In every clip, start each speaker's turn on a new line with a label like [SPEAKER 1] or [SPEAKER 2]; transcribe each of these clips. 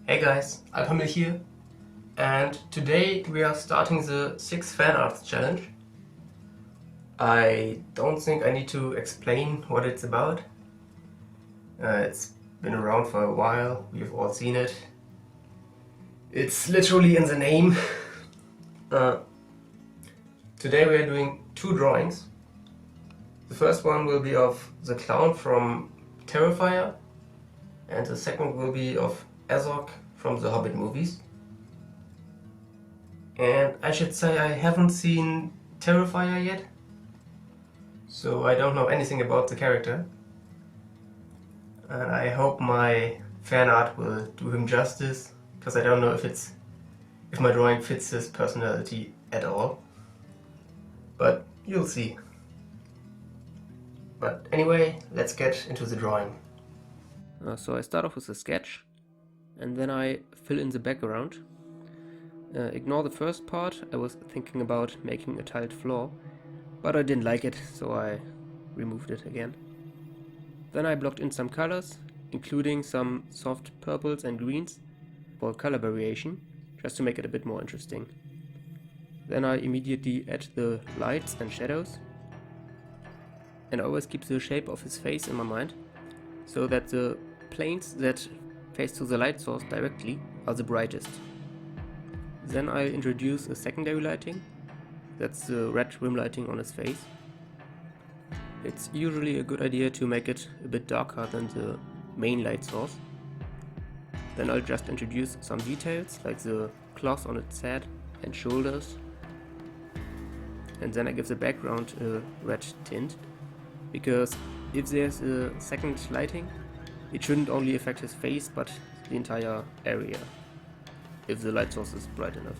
[SPEAKER 1] Hey guys, Alpamil here, and today we are starting the 6 fan arts challenge. I don't think I need to explain what it's about. It's been around for a while, we've all seen it. It's literally in the name. uh, Today we are doing 2 drawings. The first one will be of the clown from Terrifier, and the second will be of Azog from the Hobbit movies. And I should say I haven't seen Terrifier yet, so I don't know anything about the character. And I hope my fan art will do him justice, because I don't know if my drawing fits his personality at all. But you'll see. But anyway, let's get into the drawing.
[SPEAKER 2] So I start off with a sketch, and then I fill in the background. Ignore the first part. I was thinking about making a tiled floor, but I didn't like it, so I removed it again. Then I blocked in some colors, including some soft purples and greens for color variation, just to make it a bit more interesting. Then I immediately add the lights and shadows, and I always keep the shape of his face in my mind, so that the planes that face to the light source directly are the brightest. Then I introduce a secondary lighting, that's the red rim lighting on his face. It's usually a good idea to make it a bit darker than the main light source. Then I'll just introduce some details like the cloth on its head and shoulders. And then I give the background a red tint, because if there's a second lighting, it shouldn't only affect his face but the entire area, if the light source is bright enough.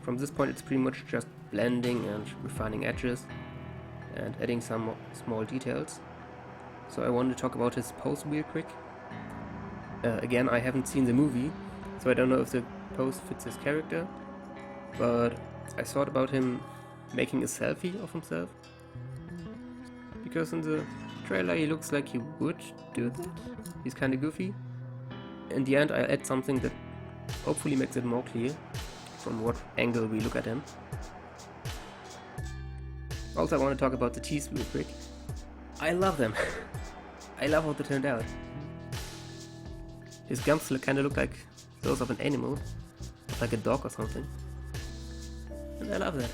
[SPEAKER 2] From this point it's pretty much just blending and refining edges and adding some small details. So I want to talk about his pose real quick. Again, I haven't seen the movie, so I don't know if the pose fits his character, but I thought about him making a selfie of himself, because in the trailer he looks like he would do that. He's kinda goofy. In the end I'll add something that hopefully makes it more clear from what angle we look at him. Also, I want to talk about the teeth real quick. I love them. I love how they turned out. His gums kinda look like those of an animal, like a dog or something. And I love that.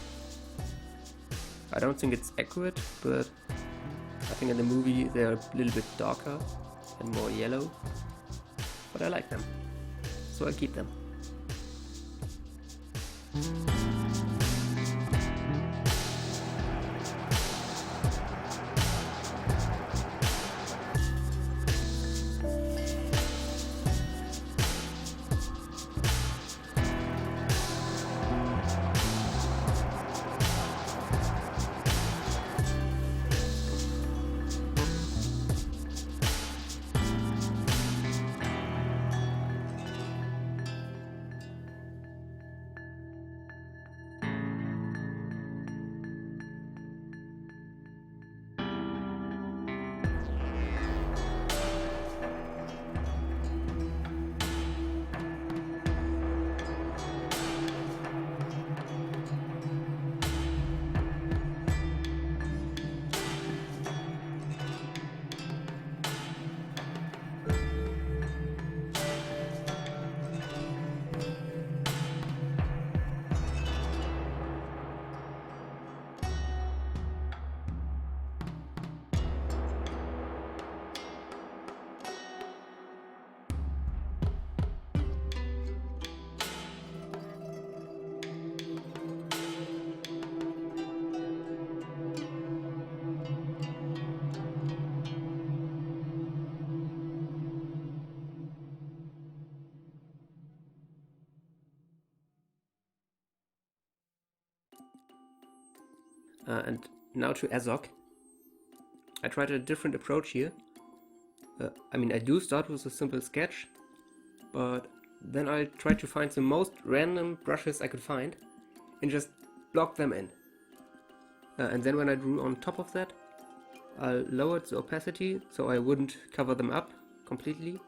[SPEAKER 2] I don't think it's accurate, but I think in the movie they're a little bit darker and more yellow. But I like them, so I keep them. And now to Azog. I tried a different approach here. I do start with a simple sketch, but then I tried to find the most random brushes I could find and just block them in. And then when I drew on top of that, I lowered the opacity so I wouldn't cover them up completely.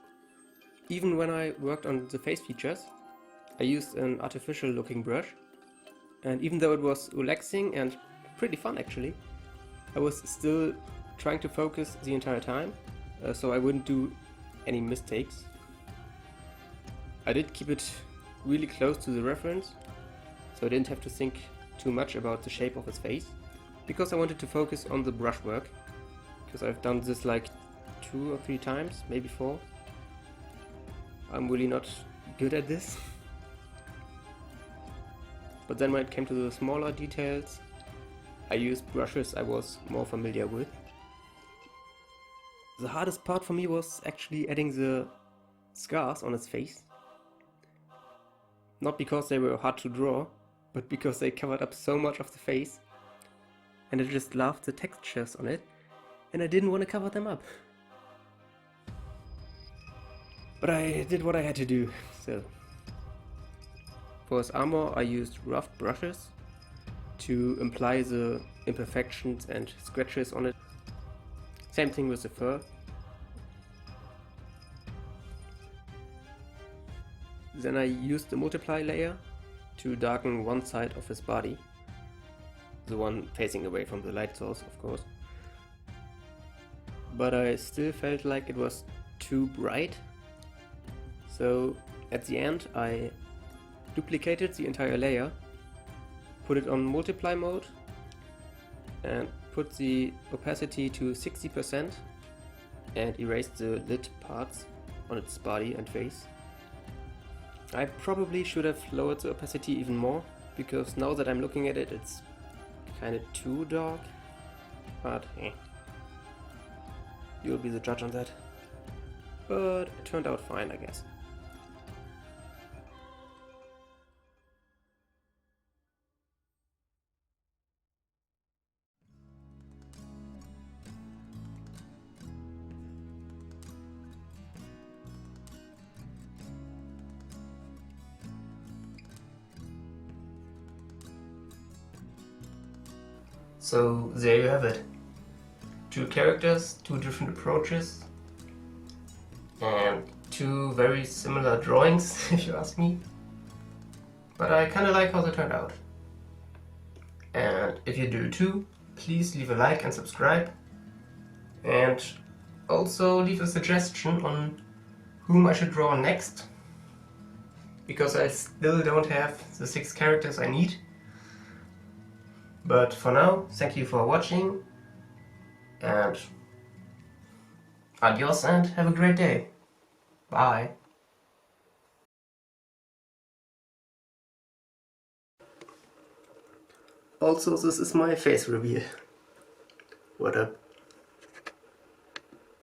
[SPEAKER 2] even when I worked on the face features, I used an artificial looking brush, and even though it was relaxing and pretty fun actually, I was still trying to focus the entire time, so I wouldn't do any mistakes. I did keep it really close to the reference, so I didn't have to think too much about the shape of his face, because I wanted to focus on the brushwork, because I've done this like 2 or 3 times, maybe 4. I'm really not good at this. But then when it came to the smaller details, I used brushes I was more familiar with. The hardest part for me was actually adding the scars on his face. Not because they were hard to draw, but because they covered up so much of the face, and I just loved the textures on it, and I didn't want to cover them up. But I did what I had to do, so. For his armor I used rough brushes to imply the imperfections and scratches on it. Same thing with the fur. Then I used the multiply layer to darken one side of his body, the one facing away from the light source, of course. But I still felt like it was too bright, so at the end I duplicated the entire layer, put it on multiply mode, and put the opacity to 60% and erased the lit parts on its body and face. I probably should have lowered the opacity even more, because now that I'm looking at it, it's kinda too dark, but you'll be the judge on that. But it turned out fine, I guess.
[SPEAKER 1] So there you have it. 2 characters, 2 different approaches, and 2 very similar drawings, if you ask me. But I kinda like how they turned out. And if you do too, please leave a like and subscribe. And also leave a suggestion on whom I should draw next, because I still don't have the 6 characters I need. But for now, thank you for watching, and adios and have a great day. Bye. Also, this is my face reveal. What up?